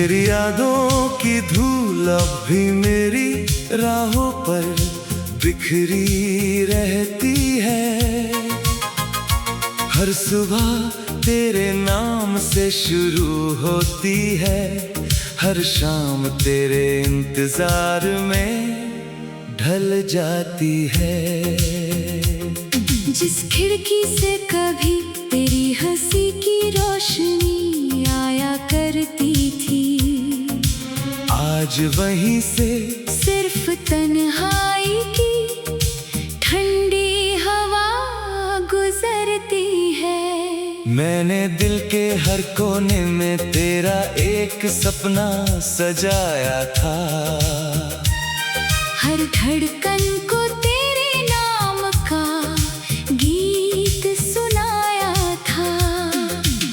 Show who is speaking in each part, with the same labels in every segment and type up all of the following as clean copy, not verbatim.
Speaker 1: तेरी यादों की धूल अब भी मेरी राहों पर बिखरी रहती है। हर सुबह तेरे नाम से शुरू होती है, हर शाम तेरे इंतजार में ढल जाती है।
Speaker 2: जिस खिड़की से कभी तेरी हंसी की रोशनी आया करती थी,
Speaker 1: आज वहीं से
Speaker 2: सिर्फ तन्हाई की ठंडी हवा गुजरती है।
Speaker 1: मैंने दिल के हर कोने में तेरा एक सपना सजाया था।
Speaker 2: हर धड़कन को तेरे नाम का गीत सुनाया था।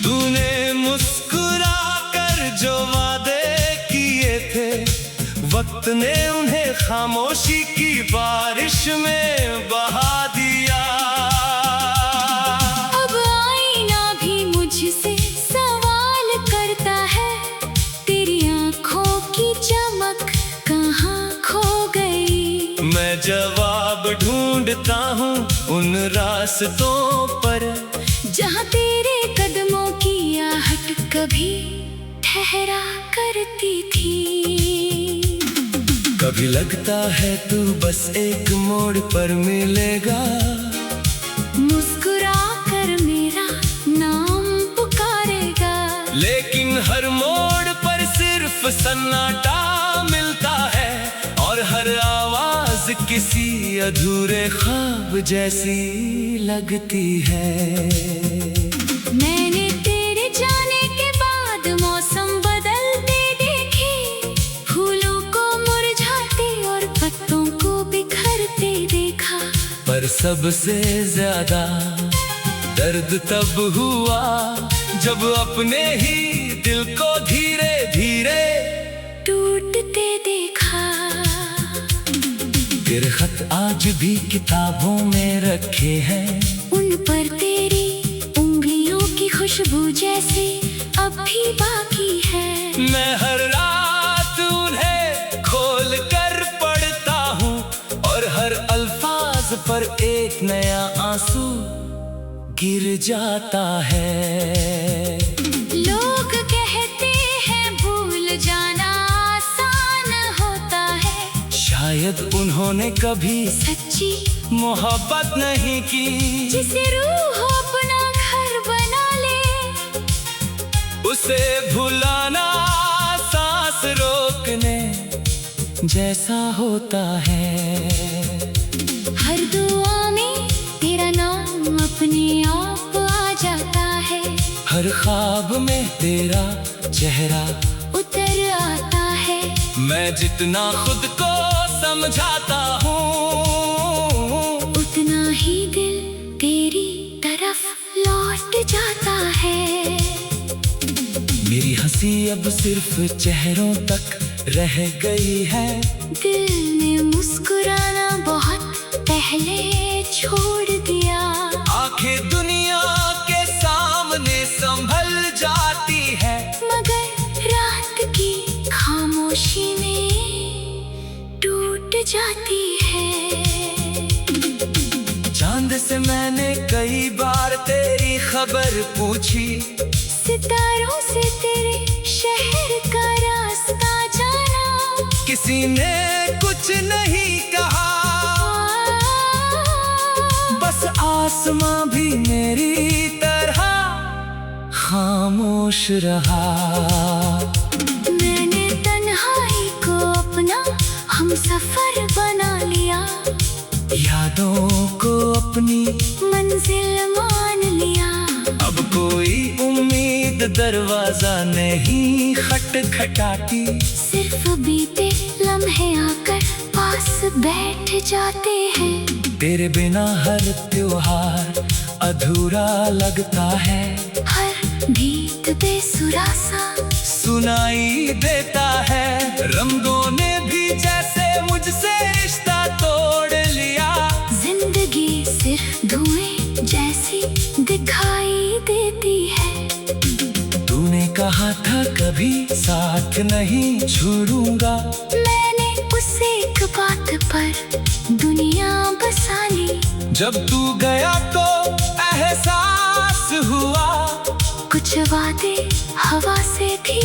Speaker 1: तूने मुस्कुरा कर जो वादे किए थे, वक्त ने उन्हें खामोशी की बारिश में बहा दिया।
Speaker 2: अब आईना भी मुझसे सवाल करता है, तेरी आंखों की चमक कहाँ खो गई।
Speaker 1: मैं जवाब ढूंढता हूँ उन रास्तों पर,
Speaker 2: जहाँ तेरे कदमों की आहट कभी ठहरा करती थी।
Speaker 1: कभी लगता है तू बस एक मोड़ पर मिलेगा,
Speaker 2: मुस्कुरा कर मेरा नाम पुकारेगा।
Speaker 1: लेकिन हर मोड़ पर सिर्फ सन्नाटा मिलता है, और हर आवाज किसी अधूरे ख्वाब जैसी लगती है।
Speaker 2: मैंने तेरे जाने के बाद मौसम बदलते देखे, फूलों को मुरझाते और पत्तों को बिखरते देखा।
Speaker 1: पर सबसे ज्यादा दर्द तब हुआ जब अपने ही दिल को धीरे धीरे
Speaker 2: टूटते देखा।
Speaker 1: तेरे खत आज भी किताबों में रखे हैं,
Speaker 2: उन पर तेरी उंगलियों की खुशबू जैसे अब भी बाकी है।
Speaker 1: मैं हर रात उन्हें खोल कर पढ़ता हूँ, और हर अल्फाज पर एक नया आंसू गिर जाता है।
Speaker 2: लोग कहते हैं भूल जाना आसान होता है,
Speaker 1: शायद उन्होंने कभी
Speaker 2: सच्ची
Speaker 1: मोहब्बत नहीं की।
Speaker 2: जिसे रूह अपना घर बना ले,
Speaker 1: उसे भुलाना सांस रोकने जैसा होता है।
Speaker 2: हर दुआ में तेरा नाम अपने आप आ जाता है,
Speaker 1: हर ख्वाब में तेरा चेहरा
Speaker 2: उतर आता है।
Speaker 1: मैं जितना खुद को समझाता हूँ,
Speaker 2: उतना ही दिल तेरी तरफ लौट जाता है।
Speaker 1: मेरी हंसी अब सिर्फ चेहरों तक रह गई है।
Speaker 2: दिल ने मुस्कुराना बहुत पहले छोड़ दिया।
Speaker 1: आंखें दुनिया के सामने संभल जाती है,
Speaker 2: मगर रात की खामोशी में टूट जाती है।
Speaker 1: चांद से मैंने कई बार तेरी खबर पूछी,
Speaker 2: सितारों से तेरे शहर का रास्ता जाना।
Speaker 1: किसी ने कुछ नहीं कहा, बस आसमां भी मेरी तरह खामोश रहा।
Speaker 2: मैंने तन्हाई को अपना हमसफर बना लिया,
Speaker 1: यादों को अपनी
Speaker 2: मंजिल मान लिया।
Speaker 1: अब कोई उम्मीद दरवाजा नहीं खटखटाती,
Speaker 2: सिर्फ बीते लम्हे आकर पास बैठ जाते हैं।
Speaker 1: तेरे बिना हर त्योहार अधूरा लगता है,
Speaker 2: हर गीत बेसुरा सा
Speaker 1: सुनाई देता है। रंगों ने भी जैसे मुझसे रिश्ता तोड़ लिया,
Speaker 2: जिंदगी सिर्फ धुएं जैसी दिखाई देती है।
Speaker 1: तूने कहा था कभी साथ हाथ नहीं छोड़ूंगा।
Speaker 2: मैंने उस एक बात पर दुनिया बसा ली।
Speaker 1: जब तू गया तो एहसास हुआ,
Speaker 2: कुछ वादे हवा से भी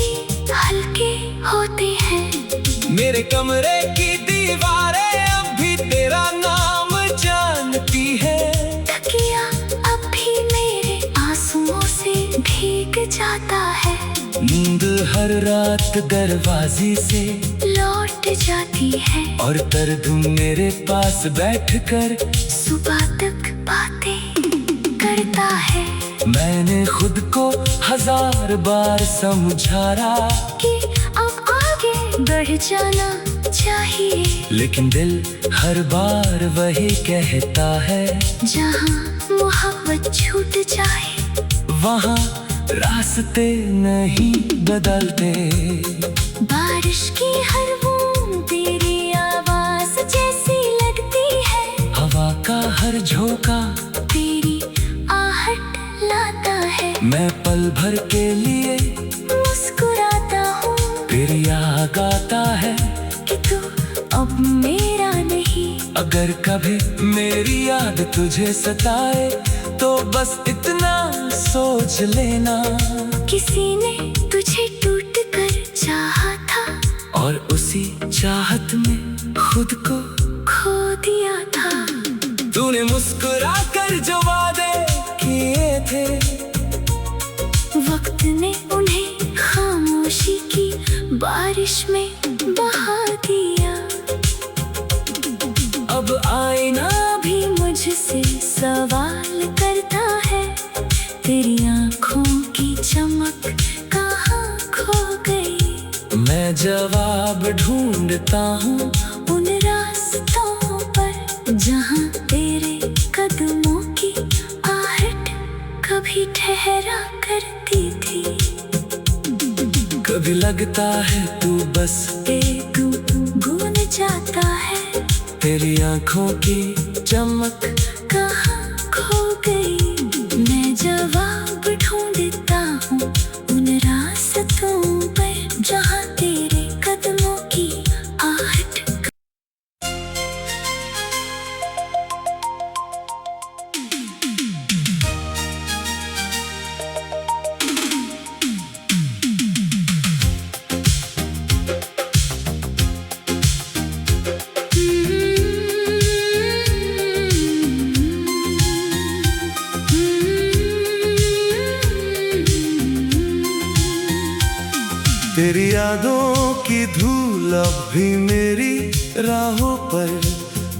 Speaker 2: हल्के होते हैं।
Speaker 1: मेरे कमरे की दीवारें अब भी तेरा नाम जानती है।
Speaker 2: तकिया अब भी मेरे आंसुओं से भीग जाता है।
Speaker 1: नींद हर रात दरवाजे से
Speaker 2: लौट जाती है,
Speaker 1: और दर्द मेरे पास बैठकर
Speaker 2: सुबह तक बातें करता है।
Speaker 1: मैंने खुद को 1000 बार समझाया
Speaker 2: कि अब आगे बढ़ जाना चाहिए,
Speaker 1: लेकिन दिल हर बार वही कहता है,
Speaker 2: जहाँ मोहब्बत छूट जाए
Speaker 1: वहाँ रास्ते नहीं बदलते।
Speaker 2: बारिश की हर बूंद तेरी आवाज जैसी लगती है।
Speaker 1: हवा का हर झोंका
Speaker 2: तेरी आहट लाता है।
Speaker 1: मैं पल भर के लिए
Speaker 2: मुस्कुराता हूँ,
Speaker 1: फिर याद आता है
Speaker 2: कि तू अब मेरा नहीं।
Speaker 1: अगर कभी मेरी याद तुझे सताए तो बस इतना सोच लेना,
Speaker 2: किसी ने तुझे टूट कर चाहा था,
Speaker 1: और उसी चाहत में खुद को
Speaker 2: खो दिया था।
Speaker 1: तूने मुस्कुरा कर जो वादे किए थे,
Speaker 2: वक्त ने उन्हें खामोशी की बारिश में बहा दिया। अब आईना भी मुझसे सवाल करता है, तेरी आंखों की चमक कहाँ खो गई।
Speaker 1: मैं जवाब ढूंढता हूँ
Speaker 2: उन रास्तों पर, जहाँ तेरे कदमों की आहट कभी ठहरा करती थी।
Speaker 1: कभी लगता है तू बस
Speaker 2: एक गुन जाता है,
Speaker 1: तेरी आंखों की चमक
Speaker 2: कहाँ खो गई। मैं जवाब ढूंढता हूँ उन रास्तों पर, जहाँ तेरे कदमों की आहट।
Speaker 1: तेरी यादों की धूल अब भी मेरी राहों पर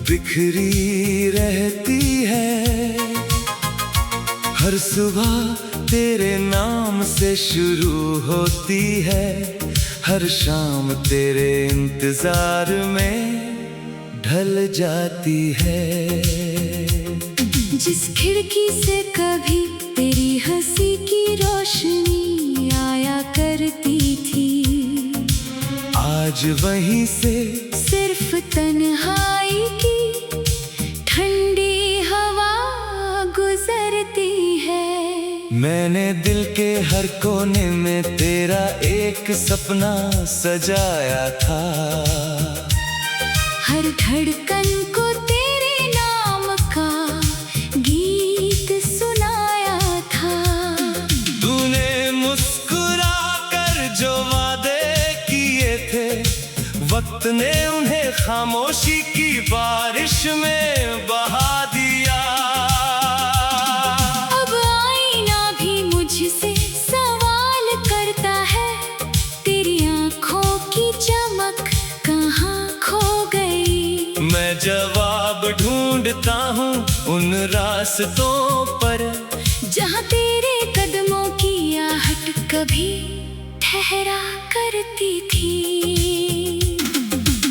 Speaker 1: बिखरी रहती है। हर सुबह तेरे नाम से शुरू होती है, हर शाम तेरे इंतजार में ढल जाती है।
Speaker 2: जिस खिड़की से कभी तेरी हंसी की रोशनी आया करती थी,
Speaker 1: आज वहीं से
Speaker 2: सिर्फ तन्हाई की ठंडी हवा गुजरती है।
Speaker 1: मैंने दिल के हर कोने में तेरा एक सपना सजाया था,
Speaker 2: हर धड़कन को तेरे नाम का गीत सुनाया था।
Speaker 1: तूने मुस्कुरा कर जो वादे किए थे, वक्त ने उन्हें खामोशी की बारिश में बहा दिया।
Speaker 2: अब आईना भी मुझसे सवाल करता है, तेरी आंखों की चमक कहाँ खो गई।
Speaker 1: मैं जवाब ढूंढता हूँ उन रास्तों पर,
Speaker 2: जहाँ तेरे कदमों की आहट कभी ठहरा करती थी।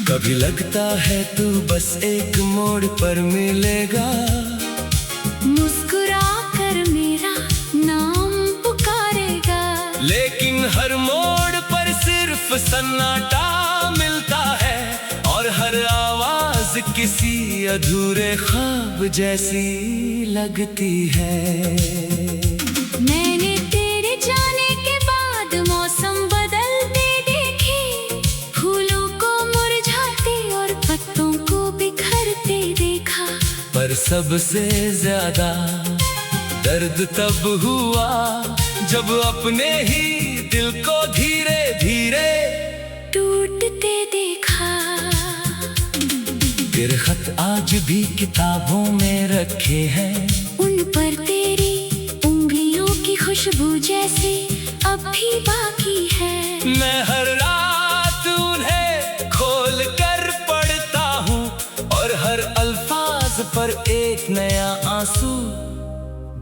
Speaker 1: कभी लगता है तू बस एक मोड़ पर मिलेगा,
Speaker 2: मुस्कुरा कर मेरा नाम पुकारेगा।
Speaker 1: लेकिन हर मोड़ पर सिर्फ सन्नाटा मिलता है, और हर आवाज किसी अधूरे ख्वाब जैसी लगती है।
Speaker 2: मैंने तेरे जाने के बाद मौसम बदलते देखे,
Speaker 1: सबसे ज्यादा दर्द तब हुआ जब अपने ही दिल को धीरे धीरे
Speaker 2: टूटते देखा।
Speaker 1: तेरे खत आज भी किताबों में रखे हैं,
Speaker 2: उन पर तेरी उंगलियों की खुशबू जैसे अब भी बाकी है।
Speaker 1: मैं हर रात उन्हें खोल कर पढ़ता हूँ और हर अल्फाज पर एक नया आंसू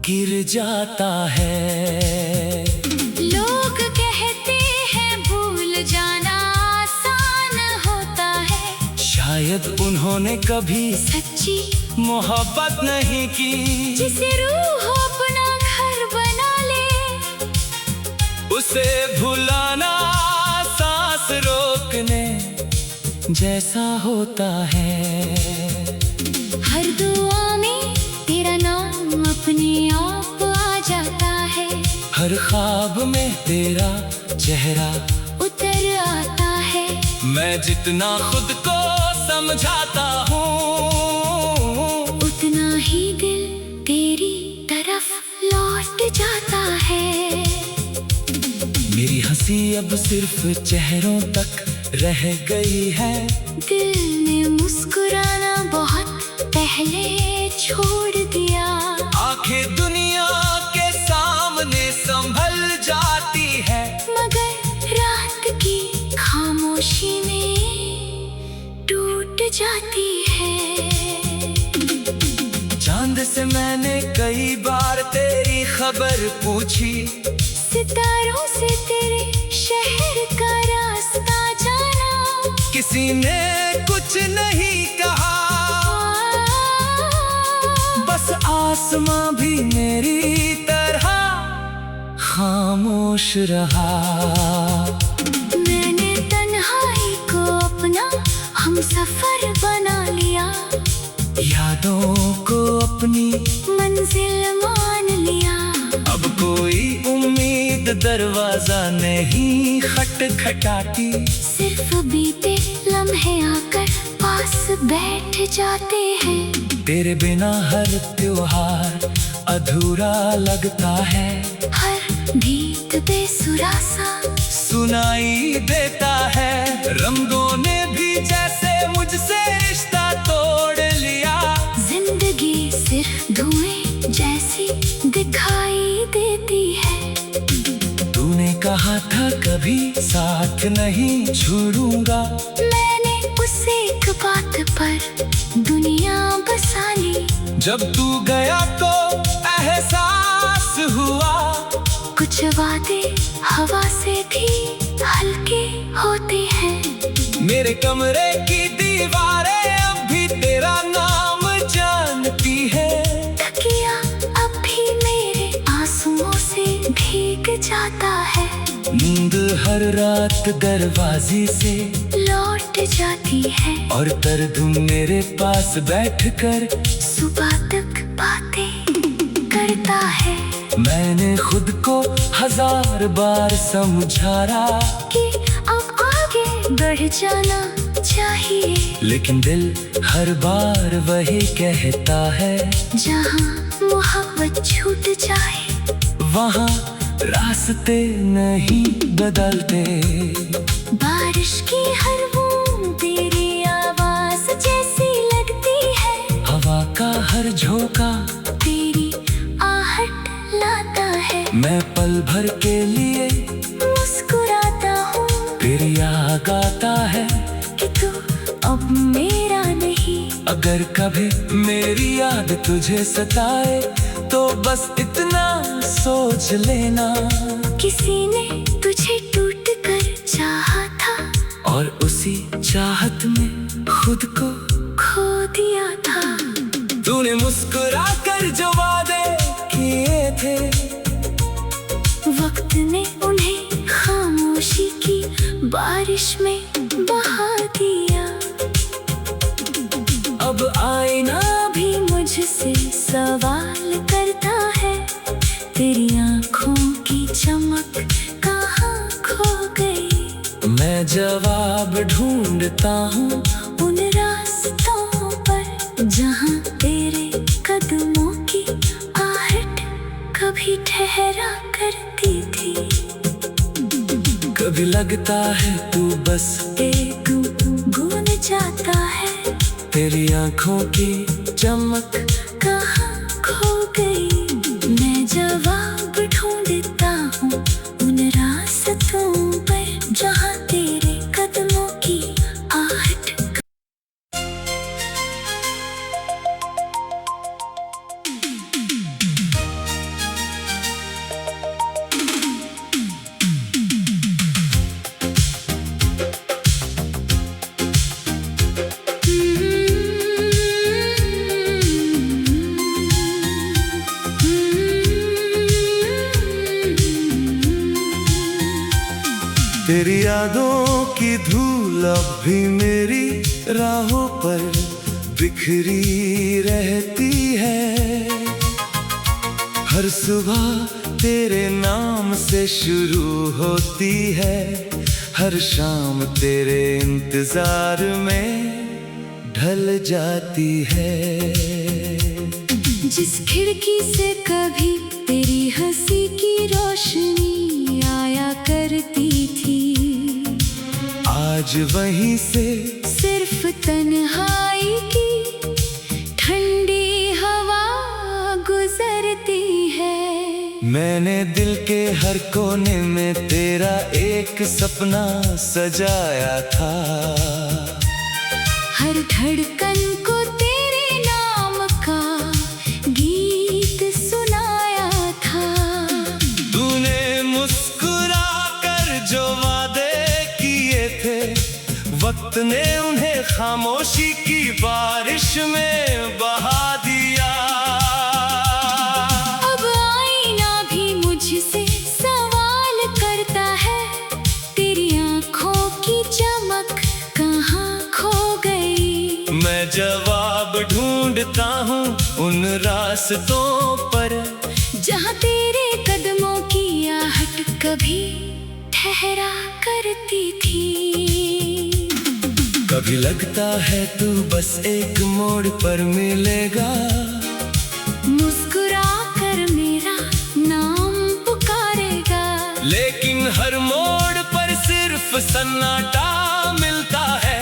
Speaker 1: गिर जाता है।
Speaker 2: लोग कहते हैं भूल जाना आसान होता है,
Speaker 1: शायद उन्होंने कभी
Speaker 2: सच्ची
Speaker 1: मोहब्बत नहीं की।
Speaker 2: जिसे रूह अपना घर बना ले,
Speaker 1: उसे भुलाना सांस रोकने जैसा होता है।
Speaker 2: हर दुआ में तेरा नाम अपने आप आ जाता है,
Speaker 1: हर ख्वाब में तेरा चेहरा
Speaker 2: उतर आता है।
Speaker 1: मैं जितना खुद को समझाता हूँ,
Speaker 2: उतना ही दिल तेरी तरफ लौट जाता है।
Speaker 1: मेरी हंसी अब सिर्फ चेहरों तक रह गई है।
Speaker 2: दिल ने मुस्कुराना बहुत पहले छोड़ दिया।
Speaker 1: आंखें दुनिया के सामने संभल जाती है,
Speaker 2: मगर रात की खामोशी में टूट जाती है।
Speaker 1: चांद से मैंने कई बार तेरी खबर पूछी,
Speaker 2: सितारों से तेरे शहर का रास्ता जाना।
Speaker 1: किसी ने कुछ नहीं कहा, बस आसमां भी मेरी तरह खामोश रहा।
Speaker 2: मैंने तन्हाई को अपना हमसफर बना लिया,
Speaker 1: यादों को अपनी
Speaker 2: मंजिल मान लिया।
Speaker 1: अब कोई उम्मीद दरवाजा नहीं खटखटाती,
Speaker 2: सिर्फ बीते लम्हे आकर पास बैठ जाते हैं।
Speaker 1: तेरे बिना हर त्योहार अधूरा लगता है,
Speaker 2: हर गीत बेसुरा सा
Speaker 1: सुनाई देता है। रंगों ने भी जैसे मुझसे रिश्ता तोड़ लिया,
Speaker 2: जिंदगी सिर्फ धुएं जैसी दिखाई देती है।
Speaker 1: तूने कहा था कभी साथ नहीं छोड़ूंगा,
Speaker 2: मैंने उस एक बात पर दुनिया बसा ली।
Speaker 1: जब तू गया तो एहसास हुआ,
Speaker 2: कुछ वादे हवा से भी हल्के होते हैं।
Speaker 1: मेरे कमरे की दीवारें अब भी तेरा नाम जानती है।
Speaker 2: तकिया अब भी मेरे आंसुओं से भीग जाता है।
Speaker 1: नींद हर रात दरवाजे से
Speaker 2: लौट जाती है,
Speaker 1: और दर्द मेरे पास बैठकर
Speaker 2: सुबह तक बातें करता है।
Speaker 1: मैंने खुद को 1000 बार समझाया
Speaker 2: कि अब आगे बढ़ जाना चाहिए,
Speaker 1: लेकिन दिल हर बार वही कहता है।
Speaker 2: जहाँ मोहब्बत छूट जाए,
Speaker 1: वहाँ रास्ते नहीं बदलते।
Speaker 2: बारिश की हर बूंद तेरी आवाज जैसी लगती है।
Speaker 1: हवा का हर झोंका
Speaker 2: तेरी आहट लाता है।
Speaker 1: मैं पल भर के लिए
Speaker 2: मुस्कुराता हूँ,
Speaker 1: फिर याद आता है
Speaker 2: कि तू अब मेरा नहीं।
Speaker 1: अगर कभी मेरी याद तुझे सताए, तो बस इतना सोच लेना,
Speaker 2: किसी ने तुझे टूट कर चाहा था,
Speaker 1: और उसी चाहत में खुद को
Speaker 2: खो दिया था।
Speaker 1: तूने मुस्कुरा कर जो वादे किए थे,
Speaker 2: वक्त ने उन्हें खामोशी की बारिश में बहा दिया। अब आईना भी मुझसे सवाल करता है, तेरी आंखों की चमक कहाँ खो गई।
Speaker 1: मैं जवाब ढूंढता हूँ
Speaker 2: उन रास्तों पर जहाँ तेरे
Speaker 1: कभी लगता है तू बस
Speaker 2: एक बूंद जाता है,
Speaker 1: तेरी आंखों की चमक
Speaker 2: कहाँ खो गई। मैं जवाब ढूंढता हूँ उन रास्तों पर जहाँ तेरे कदमों की आहट।
Speaker 1: तेरी यादों की धूल अब भी मेरी राहों पर बिखरी रहती है। हर सुबह तेरे नाम से शुरू होती है, हर शाम तेरे इंतजार में ढल जाती है।
Speaker 2: जिस खिड़की से कभी तेरी हंसी की रोशनी आया करती थी,
Speaker 1: आज वहीं से
Speaker 2: सिर्फ तन्हाई की ठंडी हवा गुजरती है।
Speaker 1: मैंने दिल के हर कोने में तेरा एक सपना सजाया था।
Speaker 2: हर धड़कन को तेरे नाम का गीत सुनाया था।
Speaker 1: तूने मुस्कुरा कर जो वादे किए थे, वक्त ने उन्हें खामोशी की बारिश में बहा दिया।
Speaker 2: अब आईना भी मुझसे सवाल करता है, तेरी आंखों की चमक कहाँ खो गई।
Speaker 1: मैं जवाब ढूंढता हूँ उन रास्तों पर
Speaker 2: जहाँ तेरे कदमों की आहट कभी ठहरा करती थी।
Speaker 1: कभी लगता है तू बस एक मोड़ पर मिलेगा,
Speaker 2: मुस्कुरा कर मेरा नाम पुकारेगा।
Speaker 1: लेकिन हर मोड़ पर सिर्फ सन्नाटा मिलता है,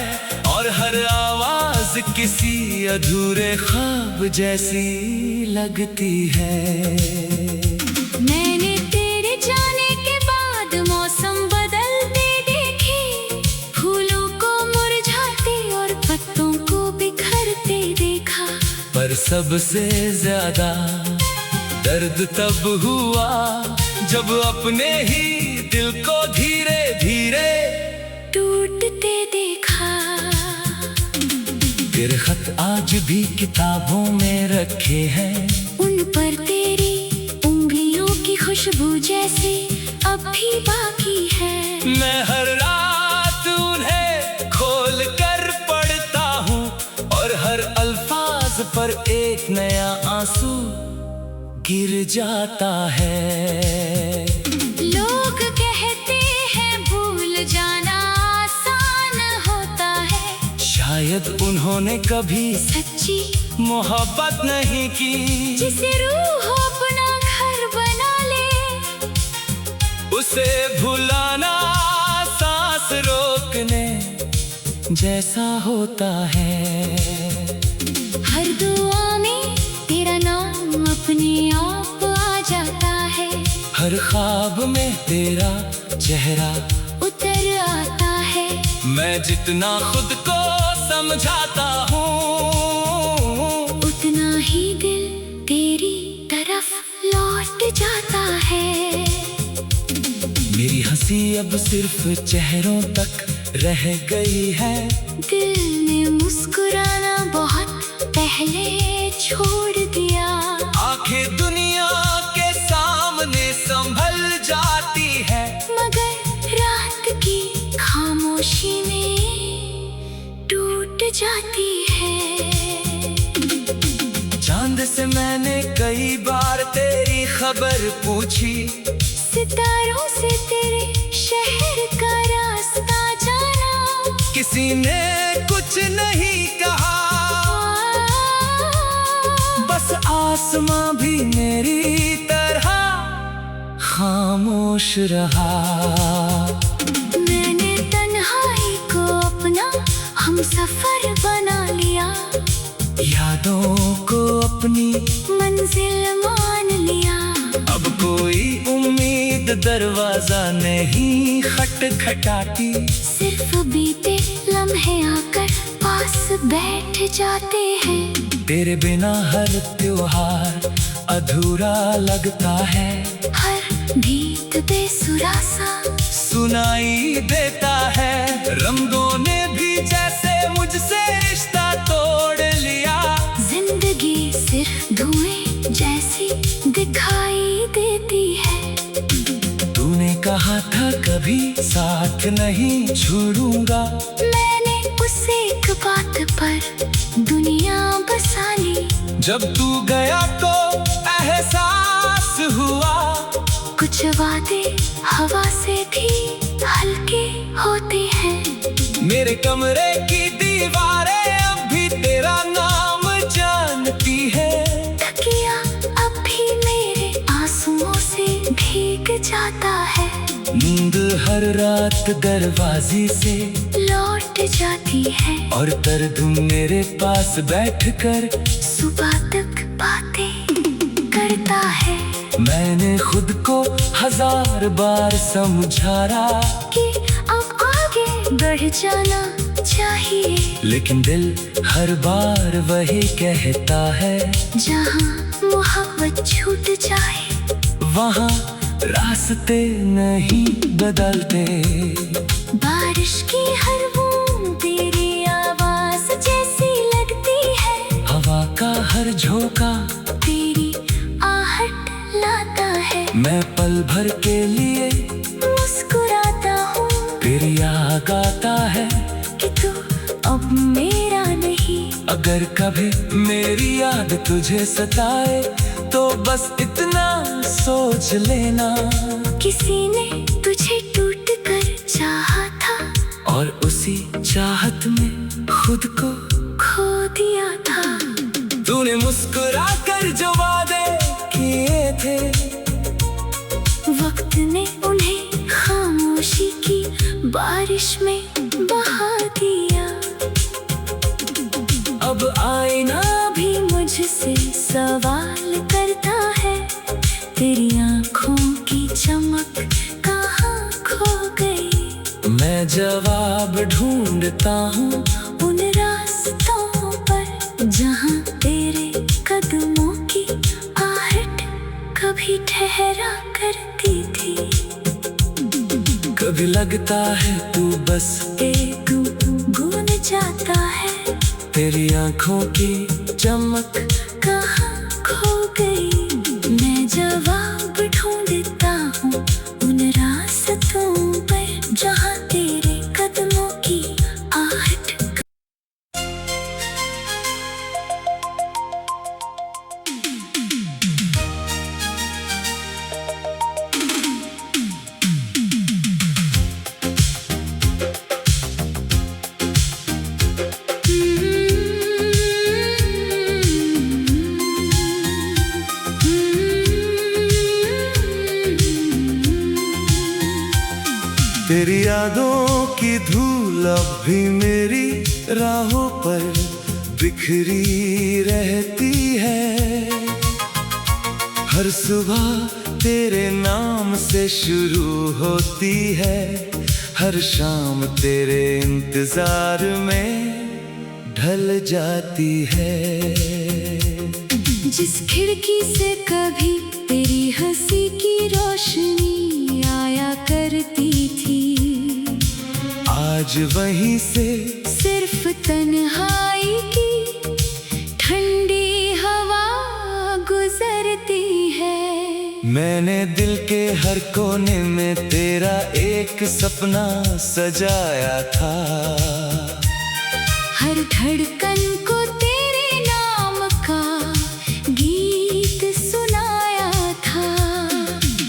Speaker 1: और हर आवाज किसी अधूरे ख्वाब जैसी लगती है।
Speaker 2: मैंने तेरे जाने के बाद मौसम बदलते देखे, फूलों को मुरझाते और पत्तों को बिखरते देखा।
Speaker 1: पर सबसे ज्यादा दर्द तब हुआ जब अपने ही दिल को धीरे धीरे
Speaker 2: टूटते देखा।
Speaker 1: तेरे खत आज भी किताबों में रखे हैं,
Speaker 2: उन पर तेरी उंगलियों की खुशबू जैसे अब भी बाकी है।
Speaker 1: मैं हर रात उन्हें खोल कर पढ़ता हूँ, और हर अल्फाज पर एक नया आंसू गिर जाता है।
Speaker 2: लोग कहते हैं भूल जाना आसान होता है,
Speaker 1: शायद उन्होंने कभी
Speaker 2: सच्ची
Speaker 1: मोहब्बत नहीं की।
Speaker 2: जिसे रूह अपना घर बना ले,
Speaker 1: उसे भुलाना सांस रोकने जैसा होता है।
Speaker 2: हर दुआ में तेरा नाम अपने आप आ जाता है,
Speaker 1: हर ख्वाब में तेरा चेहरा
Speaker 2: उतर आता है।
Speaker 1: मैं जितना खुद को समझाता हूँ,
Speaker 2: उतना ही दिल तेरी तरफ लौट जाता है।
Speaker 1: मेरी हंसी अब सिर्फ चेहरों तक रह गई है।
Speaker 2: दिल ने मुस्कुराना बहुत पहले छोड़ दिया।
Speaker 1: आंखें दुनिया के सामने संभल जाती है,
Speaker 2: मगर रात की खामोशी में टूट जाती है।
Speaker 1: चांद से मैंने कई बार तेरी खबर पूछी,
Speaker 2: सितारों से तेरे शहर का रास्ता जाना।
Speaker 1: किसी ने कुछ नहीं कहा, बस आसमां भी मेरी तरह खामोश रहा। यादों को अपनी
Speaker 2: मंजिल मान लिया।
Speaker 1: अब कोई उम्मीद दरवाजा नहीं खटखटाती।
Speaker 2: सिर्फ बीते लम्हे आकर पास बैठ जाते हैं।
Speaker 1: तेरे बिना हर त्योहार अधूरा लगता है।
Speaker 2: हर गीत बेसुरा सा
Speaker 1: सुनाई देता है। रंगों ने भी जैसे मुझसे रिश्ता तोड़ लिया।
Speaker 2: जिंदगी सिर्फ धुएं जैसी दिखाई देती है।
Speaker 1: तूने कहा था कभी साथ नहीं छोड़ूंगा।
Speaker 2: मैंने उस एक बात पर दुनिया बसा ली।
Speaker 1: जब तू गया तो एहसास हुआ।
Speaker 2: कुछ वादे हवा से भी हल्के होते हैं।
Speaker 1: मेरे कमरे की दीवारें अब भी तेरा नाम जानती है।
Speaker 2: तकिया अब भी मेरे आंसुओं से भीग जाता है।
Speaker 1: नींद हर रात दरवाजे से
Speaker 2: लौट जाती है।
Speaker 1: और दर्द मेरे पास बैठकर
Speaker 2: सुबह तक बातें करता है।
Speaker 1: मैंने खुद को 1000 बार समझाया
Speaker 2: कि अब आगे बढ़ जाना चाहिए।
Speaker 1: लेकिन दिल हर बार वही कहता है।
Speaker 2: जहाँ मोहब्बत छूट जाए
Speaker 1: वहाँ रास्ते नहीं बदलते।
Speaker 2: बारिश की हर बूंद तेरी आवाज जैसी लगती है।
Speaker 1: हवा का हर झोंका
Speaker 2: तेरी आहट लाता है।
Speaker 1: मैं पल भर के लिए
Speaker 2: मुस्कुराता हूँ।
Speaker 1: तेरी याद आता है
Speaker 2: कि तू अब मेरा नहीं।
Speaker 1: अगर कभी मेरी याद तुझे सताए तो बस इतना सोच लेना।
Speaker 2: किसी ने तुझे टूट कर चाहा था।
Speaker 1: और उसी चाहत में खुद को
Speaker 2: खो दिया था।
Speaker 1: तूने मुस्कुरा कर जो वादे किए थे।
Speaker 2: वक्त ने उन्हें खामोशी की बारिश में बहा दिया।
Speaker 1: अब आईना
Speaker 2: भी मुझसे सवाल करता है। तेरी आंखों की चमक कहाँ खो गई।
Speaker 1: मैं जवाब ढूंढता हूँ
Speaker 2: उन रास्तों पर जहाँ तेरे कदमों की आहट कभी ठहरा करती थी।
Speaker 1: कभी लगता है तू बस
Speaker 2: एक गुन जाता है।
Speaker 1: तेरी आंखों की चमक
Speaker 2: कहाँ खो गई। मैं जवाब ढूंढता हूँ उन रास्तों पर जहाँ तेरे कदमों की आहट।
Speaker 1: तेरी यादों की धूल अब भी मेरी राहों पर बिखरी रहती है। हर सुबह तेरे नाम से शुरू होती है। हर शाम तेरे इंतजार में ढल जाती है।
Speaker 2: जिस खिड़की से कभी तेरी हंसी की रोशनी आया करती थी।
Speaker 1: आज वहीं से
Speaker 2: सिर्फ तन्हाई की ठंडी हवा गुजरती है।
Speaker 1: मैंने दिल के हर कोने में तेरा एक सपना सजाया था।
Speaker 2: हर धड़कन को तेरे नाम का गीत सुनाया था।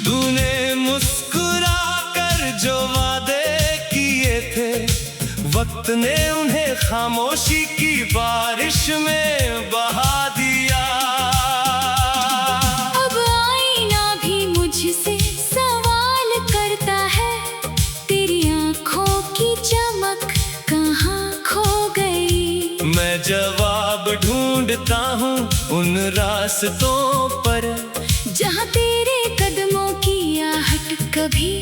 Speaker 1: तूने मुस्कुरा कर जो वादे किए थे। वक्त ने उन्हें खामोशी की बारिश में बहा दिया।
Speaker 2: अब आईना भी मुझसे सवाल करता है। तेरी आंखों की चमक कहाँ खो गई।
Speaker 1: मैं जवाब ढूंढता हूँ उन रास्तों पर,
Speaker 2: जहाँ तेरे कदमों की आहट कभी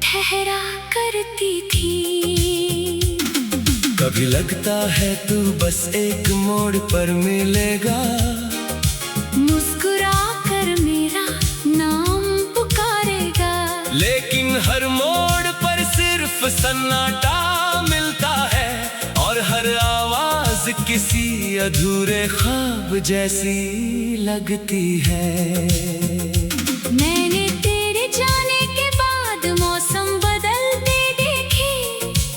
Speaker 2: ठहरा करती थी।
Speaker 1: कभी लगता है तू बस एक मोड़ पर मिलेगा,
Speaker 2: मुस्कुरा कर मेरा नाम पुकारेगा।
Speaker 1: लेकिन हर मोड़ पर सिर्फ सन्नाटा मिलता है, और हर आवाज किसी अधूरे ख्वाब जैसी लगती है।
Speaker 2: मैंने तेरे जाने के बाद मौसम बदलते देखे,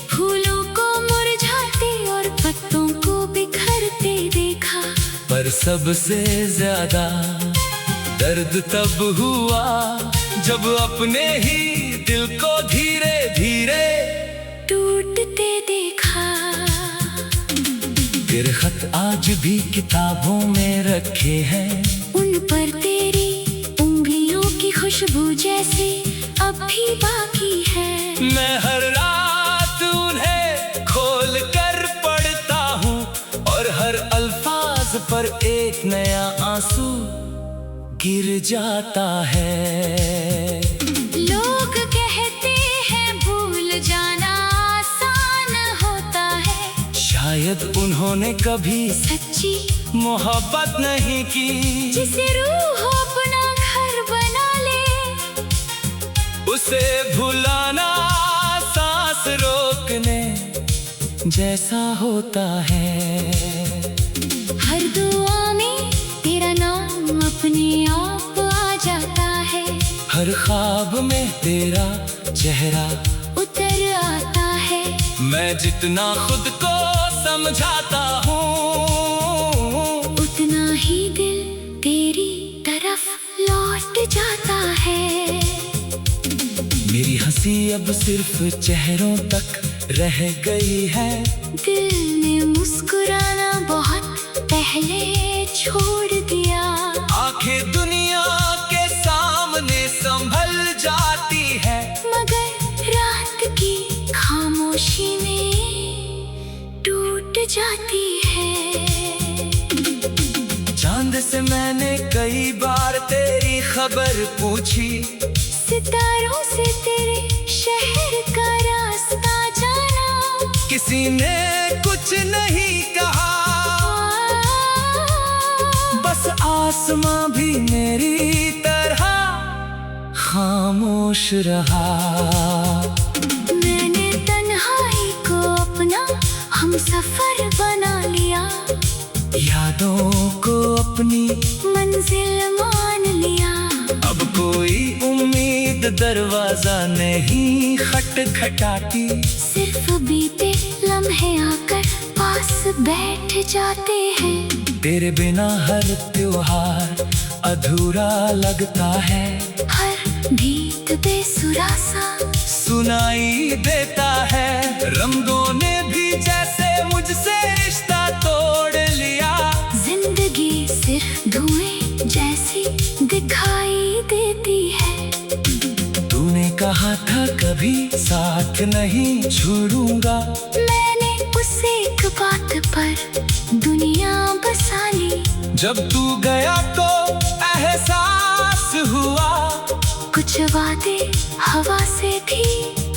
Speaker 2: फूलों को मुरझाते और पत्तों को बिखरते देखा।
Speaker 1: पर सबसे ज्यादा दर्द तब हुआ जब अपने ही दिल को धीरे धीरे
Speaker 2: टूटते देखा।
Speaker 1: तेरे खत आज भी किताबों में रखे हैं,
Speaker 2: उन पर तेरी उंगलियों की खुशबू जैसे अब भी बाकी है।
Speaker 1: मैं हर रात उन्हें खोल कर पढ़ता हूँ, और हर अल्फाज पर एक नया आंसू गिर जाता है।
Speaker 2: लोग कहते हैं भूल जाना आसान होता है,
Speaker 1: शायद उन्होंने कभी
Speaker 2: सच्ची
Speaker 1: मोहब्बत नहीं की।
Speaker 2: जिसे रूह अपना घर बना ले,
Speaker 1: उसे भुलाना सांस रोकने जैसा होता है।
Speaker 2: हर दुआ में तेरा नाम अपने आप आ जाता है,
Speaker 1: हर ख्वाब में तेरा चेहरा
Speaker 2: उतर आता है।
Speaker 1: मैं जितना खुद को समझाता हूँ,
Speaker 2: उतना ही दिल तेरी तरफ लौट जाता है।
Speaker 1: मेरी हंसी अब सिर्फ चेहरों तक रह गई है।
Speaker 2: दिल ने मुस्कुराना बहुत पहले छोड़ दिया।
Speaker 1: आंखें दुनिया के सामने संभल जाती है,
Speaker 2: मगर रात की खामोशी में टूट जाती है।
Speaker 1: चांद से मैंने कई बार तेरी खबर पूछी,
Speaker 2: सितारों से तेरे शहर का रास्ता जाना।
Speaker 1: किसी ने कुछ नहीं कहा, बस आसमां भी मेरी तरह खामोश रहा।
Speaker 2: मैंने तन्हाई को अपना हमसफर बना लिया,
Speaker 1: यादों को अपनी
Speaker 2: मंजिल मान लिया।
Speaker 1: अब कोई उम्मीद दरवाजा नहीं खटखटाती,
Speaker 2: सिर्फ बीते लम्हे आकर पास बैठ जाते हैं।
Speaker 1: तेरे बिना हर त्योहार अधूरा लगता है,
Speaker 2: हर गीत बेसुरा सा
Speaker 1: सुनाई देता है। रंगों ने भी जैसे मुझसे रिश्ता तोड़ लिया,
Speaker 2: जिंदगी सिर्फ धुएं जैसी दिखाई देती है।
Speaker 1: तूने कहा था कभी साथ नहीं छोड़ूंगा,
Speaker 2: मैंने उस एक बात पर दुनिया बसा ली।
Speaker 1: जब तू गया तो एहसास हुआ,
Speaker 2: कुछ वादे हवा से भी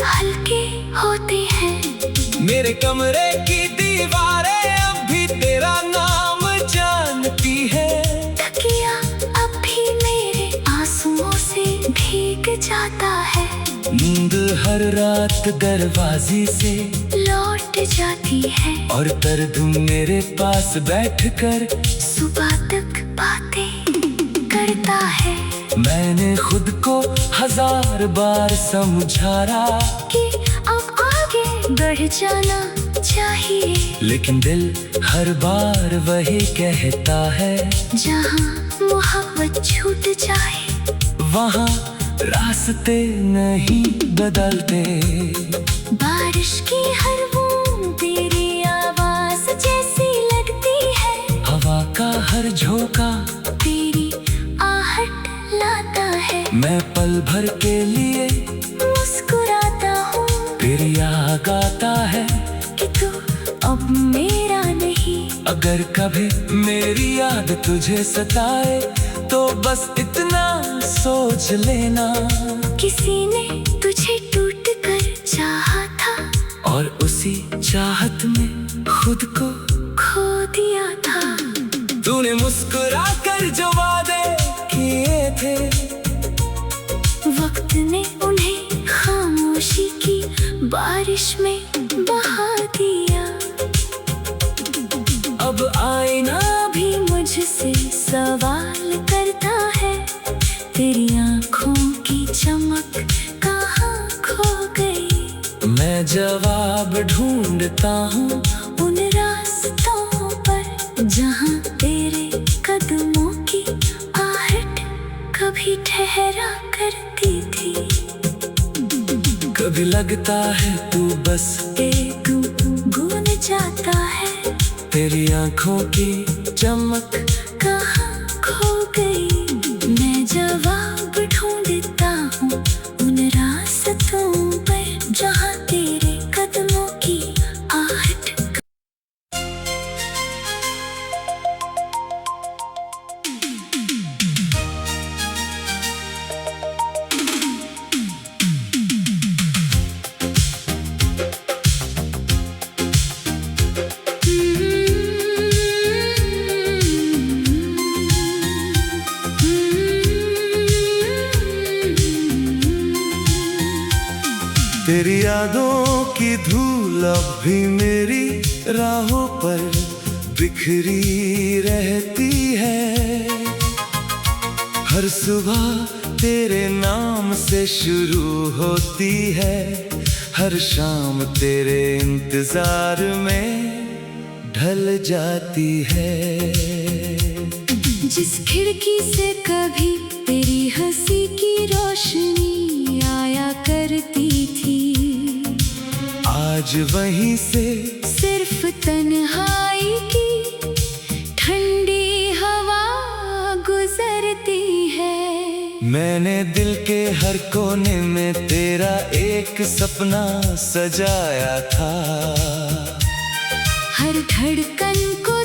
Speaker 2: हल्के होते हैं।
Speaker 1: मेरे कमरे की दीवारें अब भी तेरा नाम जानती है।
Speaker 2: तकिया अब भी मेरे आंसुओं से भीग जाता है।
Speaker 1: नींद हर रात दरवाजे से
Speaker 2: लौट जाती है,
Speaker 1: और दर्द मेरे पास बैठकर
Speaker 2: सुबह तक बातें करता है।
Speaker 1: मैंने खुद को 1000 बार समझाया
Speaker 2: कि अब आगे बढ़ जाना चाहिए,
Speaker 1: लेकिन दिल हर बार वही कहता है,
Speaker 2: जहाँ मोहब्बत छूट जाए
Speaker 1: वहाँ रास्ते नहीं बदलते।
Speaker 2: बारिश की हर बूंद तेरी आवाज जैसी लगती है,
Speaker 1: हवा का हर झोंका
Speaker 2: तेरी आहट लाता है।
Speaker 1: मैं पल भर के लिए
Speaker 2: मुस्कुराता हूँ,
Speaker 1: फिर याद आता है
Speaker 2: कि तू अब मेरा नहीं।
Speaker 1: अगर अगर कभी मेरी याद तुझे सताए तो बस इतना सोच लेना,
Speaker 2: किसी ने तुझे टूट कर चाहा था
Speaker 1: और उसी चाहत में खुद को
Speaker 2: खो दिया था।
Speaker 1: तूने मुस्कुरा कर जो वादे किए थे,
Speaker 2: वक्त ने उन्हें खामोशी की बारिश में बहा दिया।
Speaker 1: अब आईना
Speaker 2: भी मुझसे सवाल करता है, तेरी आंखों की चमक कहाँ खो गई।
Speaker 1: मैं जवाब ढूंढता हूँ
Speaker 2: उन रास्तों पर जहाँ तेरे कदमों की आहट कभी ठहरा करती थी।
Speaker 1: कभी लगता है तू बस
Speaker 2: एक गुन जाता है,
Speaker 1: तेरी आंखों की चमक
Speaker 2: कहाँ खो गई। मैं जवाब ढूंढता हूँ उन रास्तों पर जहाँ तेरे कदमों की आहट।
Speaker 1: तेरी यादों की धूल अब भी मेरी राहों पर बिखरी रहती है। हर सुबह तेरे नाम से शुरू होती है, हर शाम तेरे इंतजार में ढल जाती है।
Speaker 2: जिस खिड़की से कभी तेरी हंसी की रोशनी आया करती थी,
Speaker 1: आज वहीं से
Speaker 2: सिर्फ तन्हाई की ठंडी हवा गुजरती है।
Speaker 1: मैंने दिल के हर कोने में तेरा एक सपना सजाया था,
Speaker 2: हर धड़कन को